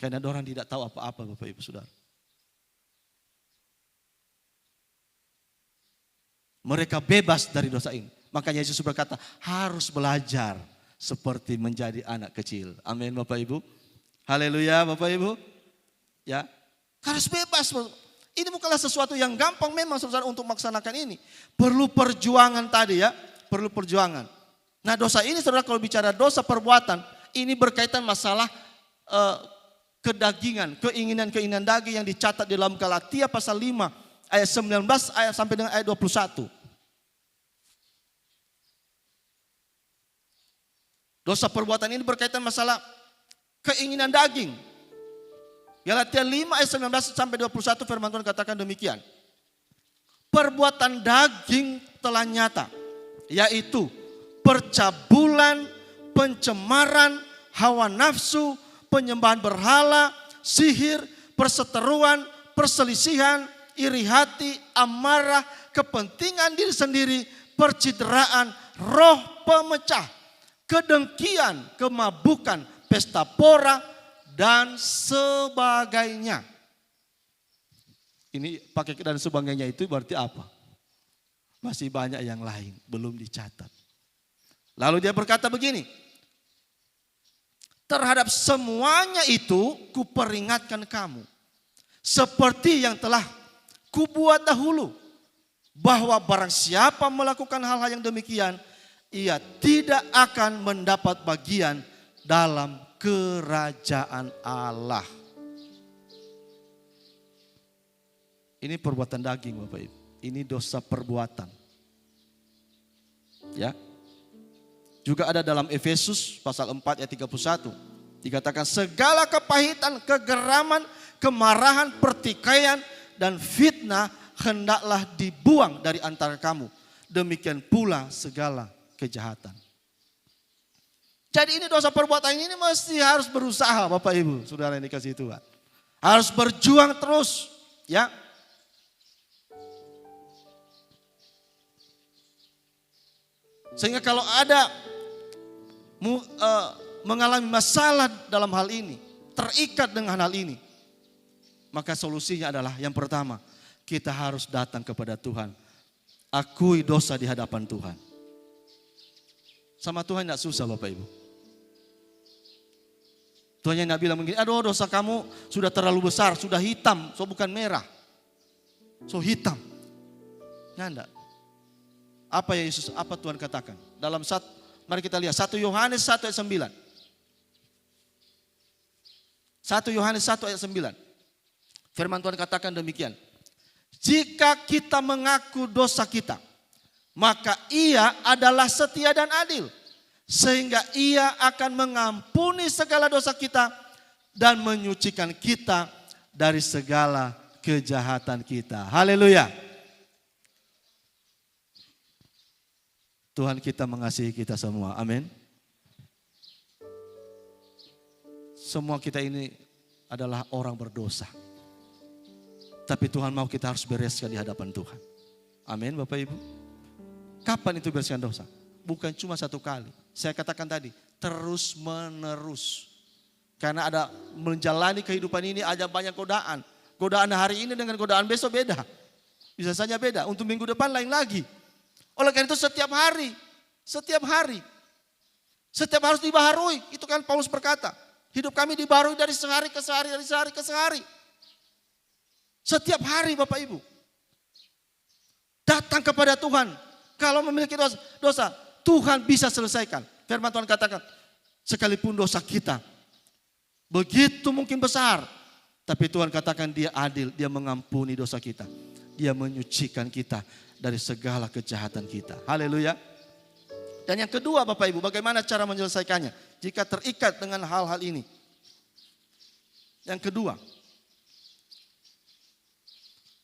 Karena orang tidak tahu apa-apa Bapak Ibu Saudara. Mereka bebas dari dosa ini. Makanya Yesus berkata harus belajar seperti menjadi anak kecil. Amin Bapak Ibu. Haleluya Bapak Ibu. Ya, harus bebas. Ini bukanlah sesuatu yang gampang memang saudara untuk melaksanakan ini. Perlu perjuangan tadi ya. Perlu perjuangan. Nah dosa ini saudara kalau bicara dosa perbuatan. Ini berkaitan masalah kedagingan. Keinginan-keinginan daging yang dicatat di dalam Galatia pasal 5. Ayat 19 ayat sampai dengan ayat 21. Dosa perbuatan ini berkaitan masalah keinginan daging. Galatia 5 ayat 19 sampai 21 firman Tuhan katakan demikian. Perbuatan daging telah nyata, yaitu percabulan, pencemaran, hawa nafsu, penyembahan berhala, sihir, perseteruan, perselisihan, iri hati, amarah, kepentingan diri sendiri, percideraan, roh pemecah, kedengkian, kemabukan, pesta pora, dan sebagainya. Ini pakai dan sebagainya itu berarti apa? Masih banyak yang lain, belum dicatat. Lalu dia berkata begini, terhadap semuanya itu kuperingatkan kamu, seperti yang telah kubuat dahulu, bahwa barang siapa melakukan hal-hal yang demikian, ia tidak akan mendapat bagian dalam kerajaan Allah. Ini perbuatan daging, Bapak Ibu. Ini dosa perbuatan. Ya. Juga ada dalam Efesus pasal 4 ayat 31. Dikatakan segala kepahitan, kegeraman, kemarahan, pertikaian dan fitnah hendaklah dibuang dari antara kamu. Demikian pula segala kejahatan. Jadi ini dosa perbuatan ini mesti harus berusaha, Bapak Ibu, saudara yang dikasihi Tuhan. Harus berjuang terus, ya. Sehingga kalau ada mengalami masalah dalam hal ini, terikat dengan hal ini, maka solusinya adalah yang pertama, kita harus datang kepada Tuhan. Akui dosa di hadapan Tuhan. Sama Tuhan tidak susah, Bapak Ibu. Tuhan yang tidak bilang begini, aduh dosa kamu sudah terlalu besar, sudah hitam, so bukan merah. So hitam. Nggak. Apa ya Yesus, apa Tuhan katakan? Dalam mari kita lihat 1 Yohanes 1 ayat 9. 1 Yohanes 1 ayat 9. Firman Tuhan katakan demikian. Jika kita mengaku dosa kita, maka Ia adalah setia dan adil, sehingga Ia akan mengampuni segala dosa kita dan menyucikan kita dari segala kejahatan kita. Haleluya. Tuhan kita mengasihi kita semua. Amin. Semua kita ini adalah orang berdosa. Tapi Tuhan mau kita harus bereskan di hadapan Tuhan. Amin Bapak Ibu. Kapan itu bereskan dosa? Bukan cuma satu kali. Saya katakan tadi, terus menerus. Karena ada menjalani kehidupan ini ada banyak godaan. Godaan hari ini dengan godaan besok beda. Bisa saja beda. Untuk minggu depan lain lagi. Oleh karena itu setiap hari harus dibaharui. Itu kan Paulus berkata, hidup kami dibaharui dari sehari ke sehari, dari sehari ke sehari. Setiap hari Bapak Ibu. Datang kepada Tuhan. Kalau memiliki dosa, Tuhan bisa selesaikan. Firman Tuhan katakan, sekalipun dosa kita begitu mungkin besar, tapi Tuhan katakan Dia adil, Dia mengampuni dosa kita. Dia menyucikan kita dari segala kejahatan kita. Haleluya. Dan yang kedua Bapak Ibu, bagaimana cara menyelesaikannya? Jika terikat dengan hal-hal ini. Yang kedua,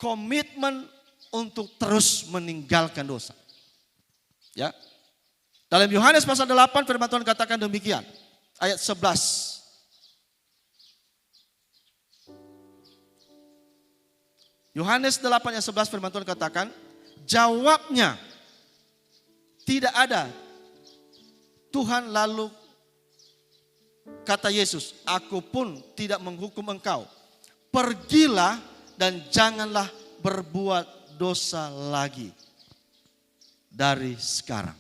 komitmen untuk terus meninggalkan dosa. Ya. Dalam Yohanes pasal 8 firman Tuhan katakan demikian. Ayat 11. Yohanes 8 ayat 11 firman Tuhan katakan, jawabnya tidak ada. Tuhan lalu kata Yesus, aku pun tidak menghukum engkau. Pergilah dan janganlah berbuat dosa lagi dari sekarang.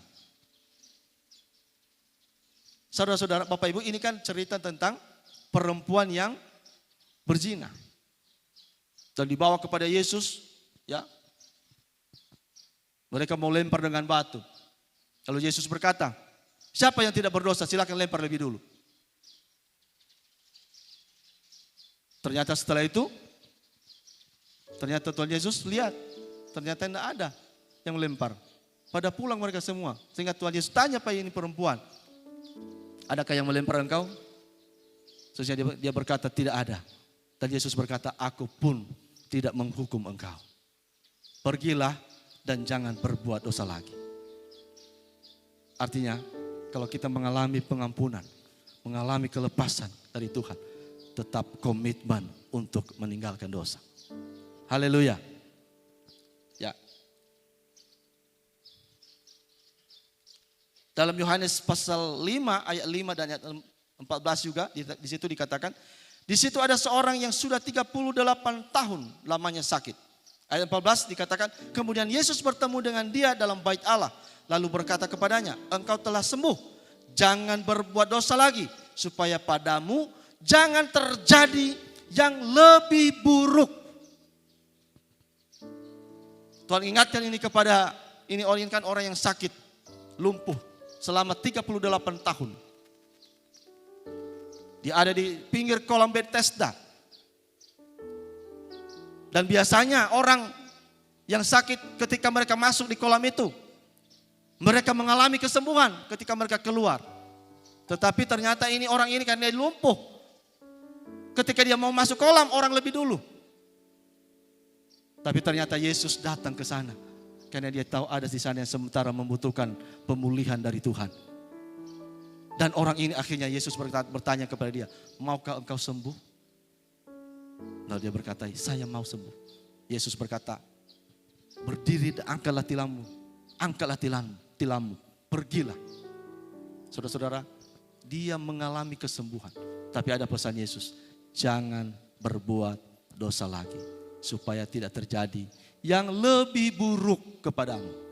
Saudara-saudara, Bapak Ibu, ini kan cerita tentang perempuan yang berzina. Dan dibawa kepada Yesus, ya. Mereka mau lempar dengan batu. Lalu Yesus berkata, siapa yang tidak berdosa silakan lempar lebih dulu. Ternyata setelah itu, ternyata Tuhan Yesus lihat, ternyata tidak ada yang melempar. Pada pulang mereka semua. Sehingga Tuhan Yesus tanya pada ini perempuan, adakah yang melempar engkau? Sehingga dia berkata tidak ada. Dan Yesus berkata, aku pun tidak menghukum engkau. Pergilah dan jangan berbuat dosa lagi. Artinya, kalau kita mengalami pengampunan, mengalami kelepasan dari Tuhan, tetap komitmen untuk meninggalkan dosa. Haleluya. Ya. Dalam Yohanes pasal 5 ayat 5 dan ayat 14 juga di situ dikatakan, Di situ ada seorang yang sudah 38 tahun lamanya sakit. Ayat 14 dikatakan, kemudian Yesus bertemu dengan dia dalam bait Allah. Lalu berkata kepadanya, engkau telah sembuh. Jangan berbuat dosa lagi. Supaya padamu jangan terjadi yang lebih buruk. Tuhan ingatkan ini kepada, ini orientkan orang yang sakit, lumpuh selama 38 tahun. Dia ada di pinggir kolam Bethesda. Dan biasanya orang yang sakit ketika mereka masuk di kolam itu, mereka mengalami kesembuhan ketika mereka keluar. Tetapi ternyata orang ini karena dia lumpuh. Ketika dia mau masuk kolam, orang lebih dulu. Tapi ternyata Yesus datang ke sana. Karena dia tahu ada di sana yang sementara membutuhkan pemulihan dari Tuhan. Dan orang ini akhirnya Yesus bertanya kepada dia, maukah engkau sembuh? Lalu dia berkata, saya mau sembuh. Yesus berkata, berdiri dan angkatlah tilammu. Angkatlah tilammu, pergilah. Saudara-saudara, dia mengalami kesembuhan. Tapi ada pesan Yesus, jangan berbuat dosa lagi. Supaya tidak terjadi yang lebih buruk kepadamu.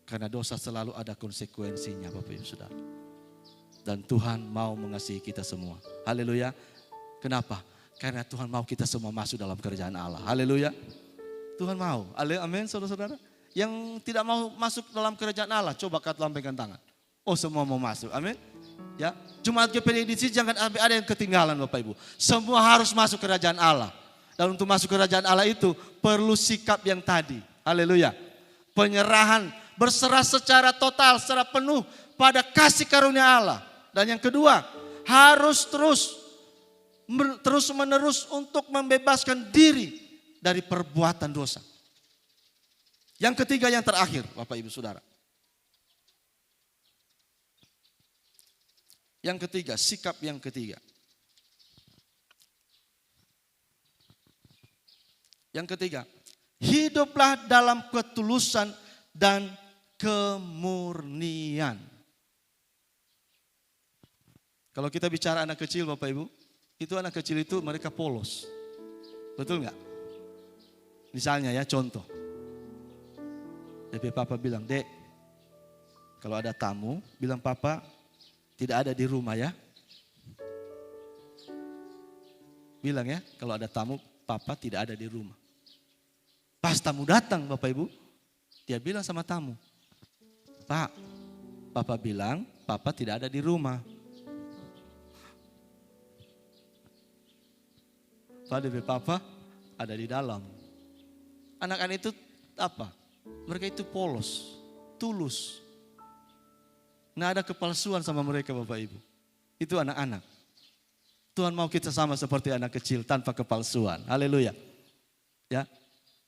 Karena dosa selalu ada konsekuensinya Bapak Ibu Saudara. Dan Tuhan mau mengasihi kita semua. Haleluya. Kenapa? Karena Tuhan mau kita semua masuk dalam kerajaan Allah. Haleluya. Tuhan mau. Amin saudara-saudara. Yang tidak mau masuk dalam kerajaan Allah, coba lambaikan tangan. Oh semua mau masuk. Amin. Ya, Jemaat GPD di sini jangan ada yang ketinggalan Bapak Ibu. Semua harus masuk kerajaan Allah. Dan untuk masuk kerajaan Allah itu perlu sikap yang tadi. Haleluya. Penyerahan, berserah secara total, secara penuh pada kasih karunia Allah. Dan yang kedua, harus terus menerus untuk membebaskan diri dari perbuatan dosa. Yang ketiga, yang terakhir Bapak Ibu Saudara. Yang ketiga, sikap yang ketiga. Yang ketiga, hiduplah dalam ketulusan dan kemurnian. Kalau kita bicara anak kecil Bapak Ibu, itu anak kecil itu mereka polos. Betul nggak? Misalnya ya contoh. Tapi papa bilang, Dek, kalau ada tamu, bilang papa tidak ada di rumah ya. Bilang ya, kalau ada tamu, papa tidak ada di rumah. Pas tamu datang Bapak Ibu, dia bilang sama tamu, Pak, papa bilang papa tidak ada di rumah. Padahal papa ada di dalam. Anak-anak itu apa? Mereka itu polos, tulus. Nggak ada kepalsuan sama mereka Bapak Ibu. Itu anak-anak. Tuhan mau kita sama seperti anak kecil tanpa kepalsuan. Haleluya. Ya.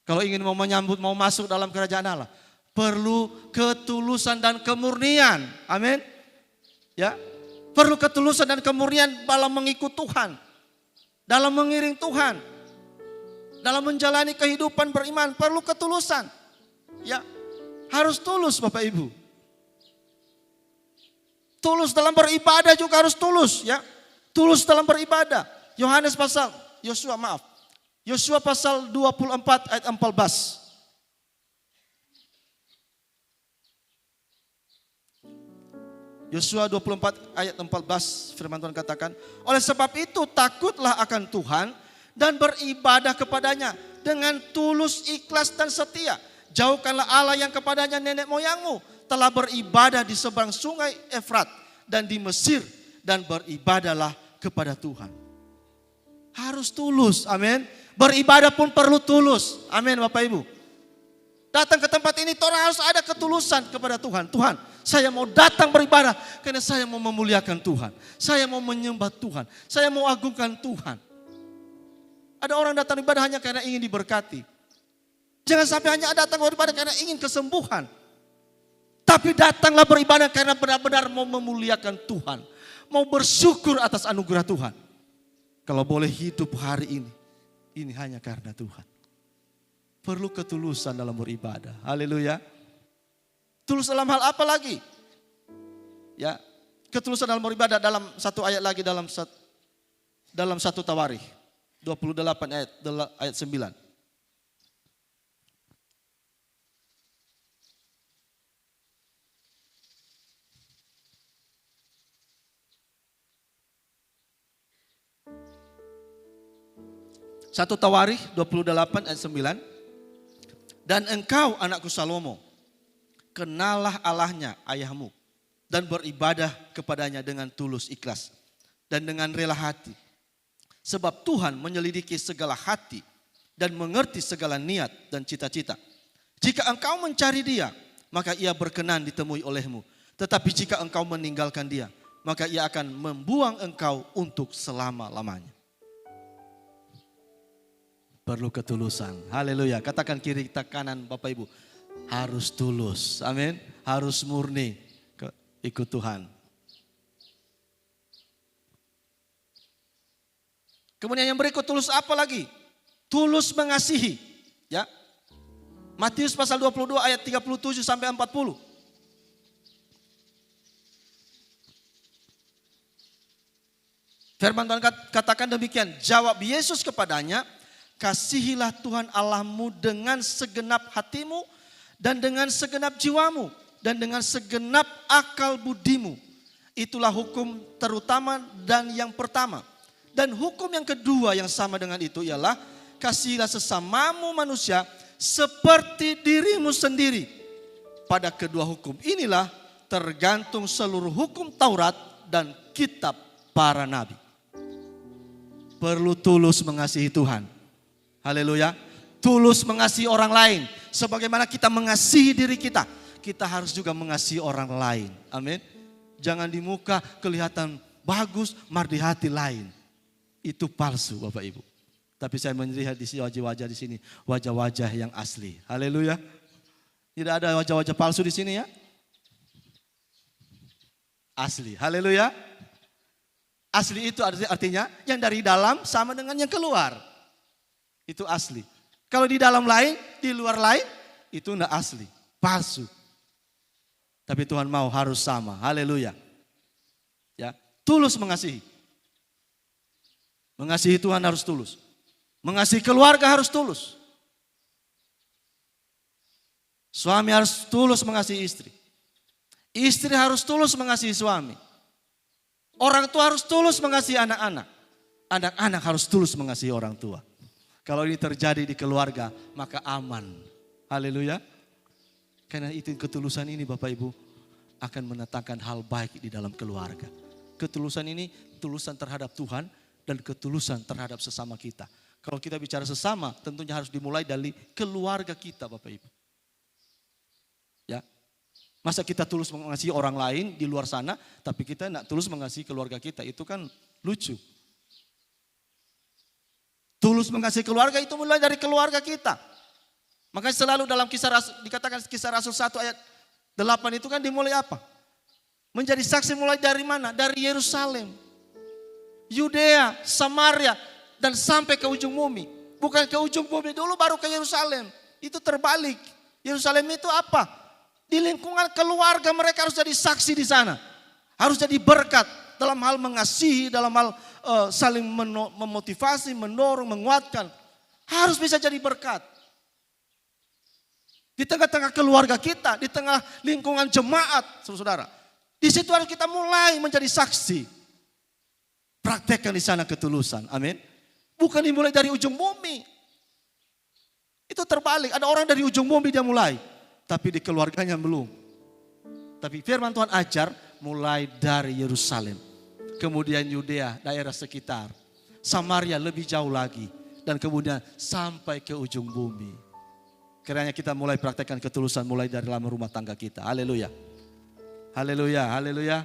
Kalau ingin mau menyambut, mau masuk dalam kerajaan Allah, perlu ketulusan dan kemurnian. Amin. Ya. Perlu ketulusan dan kemurnian dalam mengikut Tuhan. Dalam mengiring Tuhan. Dalam menjalani kehidupan beriman perlu ketulusan. Ya. Harus tulus Bapak Ibu. Tulus dalam beribadah juga harus tulus ya. Tulus dalam beribadah. Yosua pasal 24 ayat 14. Yosua 24 ayat 14 firman Tuhan katakan, oleh sebab itu takutlah akan Tuhan dan beribadah kepadanya dengan tulus, ikhlas dan setia. Jauhkanlah Allah yang kepadanya nenek moyangmu telah beribadah di seberang sungai Efrat dan di Mesir dan beribadahlah kepada Tuhan. Harus tulus, amin. Beribadah pun perlu tulus, amin Bapak Ibu. Datang ke tempat ini orang harus ada ketulusan kepada Tuhan. Tuhan, saya mau datang beribadah karena saya mau memuliakan Tuhan. Saya mau menyembah Tuhan. Saya mau agungkan Tuhan. Ada orang datang beribadah hanya karena ingin diberkati. Jangan sampai hanya datang beribadah karena ingin kesembuhan. Tapi datanglah beribadah karena benar-benar mau memuliakan Tuhan. Mau bersyukur atas anugerah Tuhan. Kalau boleh hidup hari ini hanya karena Tuhan. Perlu ketulusan dalam beribadah. Haleluya. Tulus dalam hal apa lagi? Ya, ketulusan dalam beribadah dalam satu ayat lagi dalam dalam 1 Tawarikh 28 ayat 9. Satu Tawarikh 28 ayat 9. Dan engkau anakku Salomo, kenallah Allahnya ayahmu dan beribadah kepadanya dengan tulus ikhlas dan dengan rela hati. Sebab Tuhan menyelidiki segala hati dan mengerti segala niat dan cita-cita. Jika engkau mencari Dia, maka Ia berkenan ditemui olehmu. Tetapi jika engkau meninggalkan Dia, maka Ia akan membuang engkau untuk selama-lamanya. Perlu ketulusan. Haleluya. Katakan kiri kanan Bapak Ibu. Harus tulus. Amin. Harus murni ikut Tuhan. Kemudian yang berikut tulus apa lagi? Tulus mengasihi. Ya. Matius pasal 22 ayat 37 sampai 40. Firman Tuhan katakan demikian. Jawab Yesus kepadanya, kasihilah Tuhan Allahmu dengan segenap hatimu dan dengan segenap jiwamu dan dengan segenap akal budimu. Itulah hukum terutama dan yang pertama. Dan hukum yang kedua yang sama dengan itu ialah kasihilah sesamamu manusia seperti dirimu sendiri. Pada kedua hukum inilah tergantung seluruh hukum Taurat dan kitab para nabi. Perlu tulus mengasihi Tuhan. Haleluya. Tulus mengasihi orang lain. Sebagaimana kita mengasihi diri kita, kita harus juga mengasihi orang lain. Amin. Jangan di muka kelihatan bagus, mar di hati lain. Itu palsu Bapak Ibu. Tapi saya melihat di sini wajah-wajah di sini, wajah-wajah yang asli. Haleluya. Tidak ada wajah-wajah palsu di sini ya. Asli. Haleluya. Asli itu artinya yang dari dalam sama dengan yang keluar. Itu asli. Kalau di dalam lain, di luar lain, itu enggak asli, palsu. Tapi Tuhan mau harus sama. Haleluya. Ya, tulus mengasihi. Mengasihi Tuhan harus tulus. Mengasihi keluarga harus tulus. Suami harus tulus mengasihi istri. Istri harus tulus mengasihi suami. Orang tua harus tulus mengasihi anak-anak. Anak-anak harus tulus mengasihi orang tua. Kalau ini terjadi di keluarga, maka aman. Haleluya. Karena itu ketulusan ini Bapak Ibu akan mendatangkan hal baik di dalam keluarga. Ketulusan ini ketulusan terhadap Tuhan dan ketulusan terhadap sesama kita. Kalau kita bicara sesama, tentunya harus dimulai dari keluarga kita Bapak Ibu. Ya. Masa kita tulus mengasihi orang lain di luar sana, tapi kita tidak tulus mengasihi keluarga kita. Itu kan lucu. Tulus mengasihi keluarga itu mulai dari keluarga kita. Makanya selalu dalam kisah Rasul, dikatakan kisah Rasul 1 ayat 8 itu kan dimulai apa? Menjadi saksi mulai dari mana? Dari Yerusalem, Yudea, Samaria, dan sampai ke ujung bumi. Bukan ke ujung bumi dulu baru ke Yerusalem. Itu terbalik. Yerusalem itu apa? Di lingkungan keluarga mereka harus jadi saksi di sana. Harus jadi berkat dalam hal mengasihi, dalam hal saling memotivasi, mendorong, menguatkan. Harus bisa jadi berkat. Di tengah-tengah keluarga kita, di tengah lingkungan jemaat, saudara. Di situ harus kita mulai menjadi saksi. Praktekkan di sana ketulusan, amin. Bukan dimulai dari ujung bumi. Itu terbalik, ada orang dari ujung bumi dia mulai. Tapi di keluarganya belum. Tapi firman Tuhan ajar mulai dari Yerusalem. Kemudian Yudea, daerah sekitar. Samaria lebih jauh lagi. Dan kemudian sampai ke ujung bumi. Kiranya kita mulai praktekkan ketulusan mulai dari dalam rumah tangga kita. Haleluya. Haleluya, haleluya.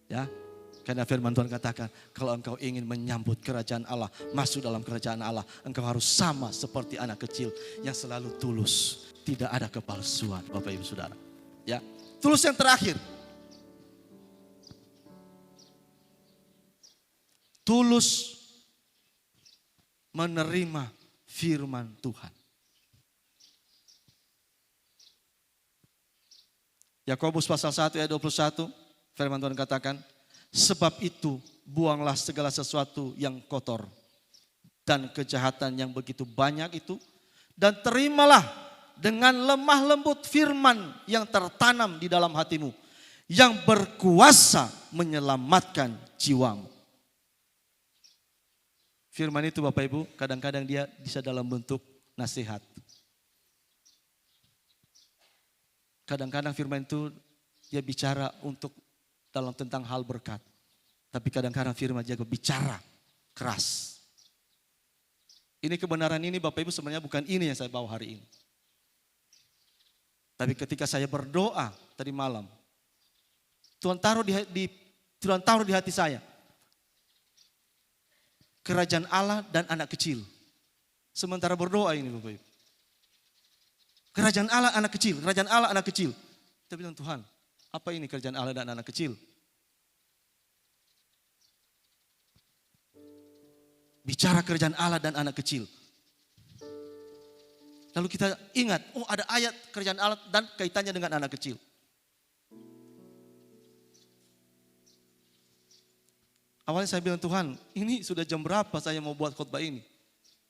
Ya, karena firman Tuhan katakan, kalau engkau ingin menyambut kerajaan Allah, masuk dalam kerajaan Allah, engkau harus sama seperti anak kecil yang selalu tulus. Tidak ada kepalsuan, Bapak Ibu Saudara. Ya, tulus yang terakhir. Tulus menerima firman Tuhan. Yakobus pasal 1 ayat 21, firman Tuhan katakan, Sebab itu buanglah segala sesuatu yang kotor dan kejahatan yang begitu banyak itu, dan terimalah dengan lemah lembut firman yang tertanam di dalam hatimu, yang berkuasa menyelamatkan jiwamu. Firman itu Bapak Ibu kadang-kadang dia bisa dalam bentuk nasihat. Kadang-kadang firman itu dia bicara untuk dalam tentang hal berkat. Tapi kadang-kadang firman dia bicara keras. Ini kebenaran ini Bapak Ibu sebenarnya bukan ini yang saya bawa hari ini. Tapi ketika saya berdoa tadi malam, Tuhan taruh di hati saya. Kerajaan Allah dan anak kecil. Sementara berdoa ini Bapak Ibu. Kerajaan Allah anak kecil, kerajaan Allah anak kecil. Kita bilang Tuhan, apa ini kerajaan Allah dan anak kecil? Bicara kerajaan Allah dan anak kecil. Lalu kita ingat, oh ada ayat kerajaan Allah dan kaitannya dengan anak kecil. Awalnya saya bilang Tuhan, ini sudah jam berapa saya mau buat khotbah ini?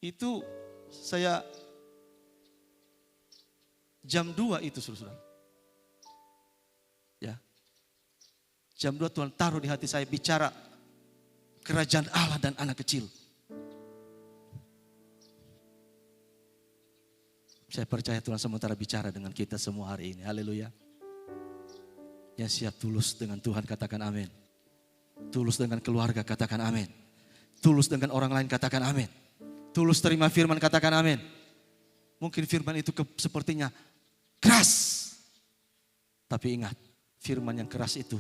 Itu saya jam 2 itu saudara. Ya. Jam 2 Tuhan taruh di hati saya bicara kerajaan Allah dan anak kecil. Saya percaya Tuhan sementara bicara dengan kita semua hari ini. Haleluya. Yang siap tulus dengan Tuhan katakan amin. Tulus dengan keluarga katakan amin. Tulus dengan orang lain katakan amin. Tulus terima firman katakan amin. Mungkin firman itu sepertinya keras. Tapi ingat, firman yang keras itu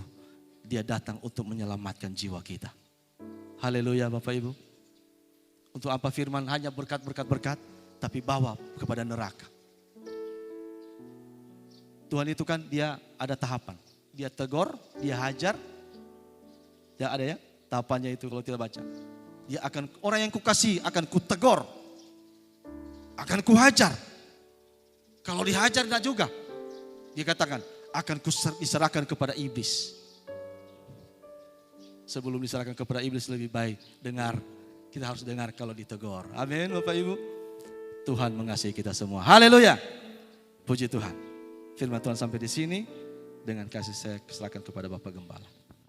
dia datang untuk menyelamatkan jiwa kita. Haleluya Bapak Ibu. Untuk apa firman hanya berkat, tapi bawa kepada neraka. Tuhan itu kan dia ada tahapan. Dia tegur, dia hajar. Ya ada ya tahapannya itu kalau tidak baca. Dia akan, orang yang kukasih akan kutegur. Akan kuhajar. Kalau dihajar tidak juga. Dia katakan akan diserahkan kepada iblis. Sebelum diserahkan kepada iblis lebih baik dengar. Kita harus dengar kalau ditegur. Amin Bapak Ibu. Tuhan mengasihi kita semua. Haleluya. Puji Tuhan. Firman Tuhan sampai di sini. Dengan kasih saya serahkan kepada Bapak Gembala.